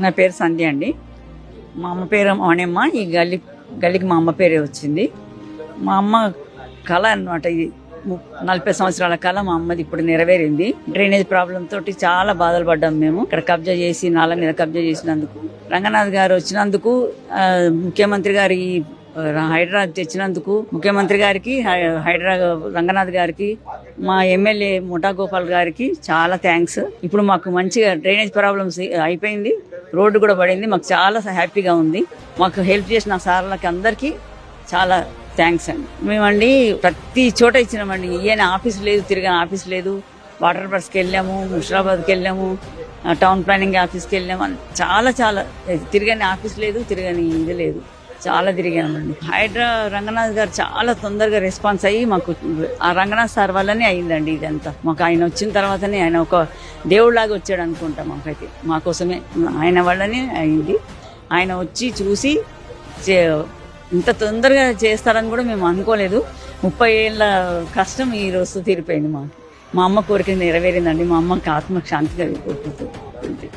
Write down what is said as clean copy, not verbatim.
నా పేరు సంధ్య అండి. మా అమ్మ పేరు మౌనమ్మ. ఈ గల్లీకి మా అమ్మ పేరే వచ్చింది. మా అమ్మ కళ అన్నమాట. ఇది 40 సంవత్సరాల కళ మా అమ్మది ఇప్పుడు నెరవేరింది. డ్రైనేజ్ ప్రాబ్లం తోటి చాలా బాధలు పడ్డాం మేము. ఇక్కడ కబ్జా చేసి నాల మీద కబ్జా చేసినందుకు, రంగనాథ్ గారు వచ్చినందుకు, ముఖ్యమంత్రి గారి హైడ్రా తెచ్చినందుకు ముఖ్యమంత్రి గారికి, హైడ్రా రంగనాథ్ గారికి, మా ఎమ్మెల్యే ముఠా గోపాల్ గారికి చాలా థ్యాంక్స్. ఇప్పుడు మాకు మంచిగా డ్రైనేజ్ ప్రాబ్లమ్స్ అయిపోయింది, రోడ్డు కూడా పడింది. మాకు చాలా హ్యాపీగా ఉంది. మాకు హెల్ప్ చేసిన సార్లకి అందరికీ చాలా థ్యాంక్స్ అండి. మేమండి ప్రతి చోట ఇచ్చినామండి. ఈయన ఆఫీస్ లేదు, తిరిగిన ఆఫీస్ లేదు. వాటర్ వర్క్స్కి వెళ్ళాము, ముషిరాబాద్కి వెళ్ళాము, టౌన్ ప్లానింగ్ ఆఫీస్కి వెళ్ళాము. చాలా తిరగని ఆఫీస్ లేదు, తిరగని ఇది లేదు. చాలా తిరిగామండి. హైడ్రా రంగనాథ్ గారు చాలా తొందరగా రెస్పాన్స్ అయ్యి మాకు ఆ రంగనాథ్ సార్ వల్లనే అయిందండి ఇదంతా. మాకు ఆయన వచ్చిన తర్వాతనే, ఆయన ఒక దేవుడిలాగా వచ్చాడు అనుకుంటా. మాకైతే మా కోసమే ఆయన వల్లనే అయింది. ఆయన వచ్చి చూసి ఇంత తొందరగా చేస్తారని కూడా మేము అనుకోలేదు. 30 ఏళ్ళ కష్టం ఈ రోజు తీరిపోయింది. మా అమ్మ కోరిక నెరవేరిందండి. మా అమ్మకి ఆత్మకు శాంతిగా కోరుకుంటుంది.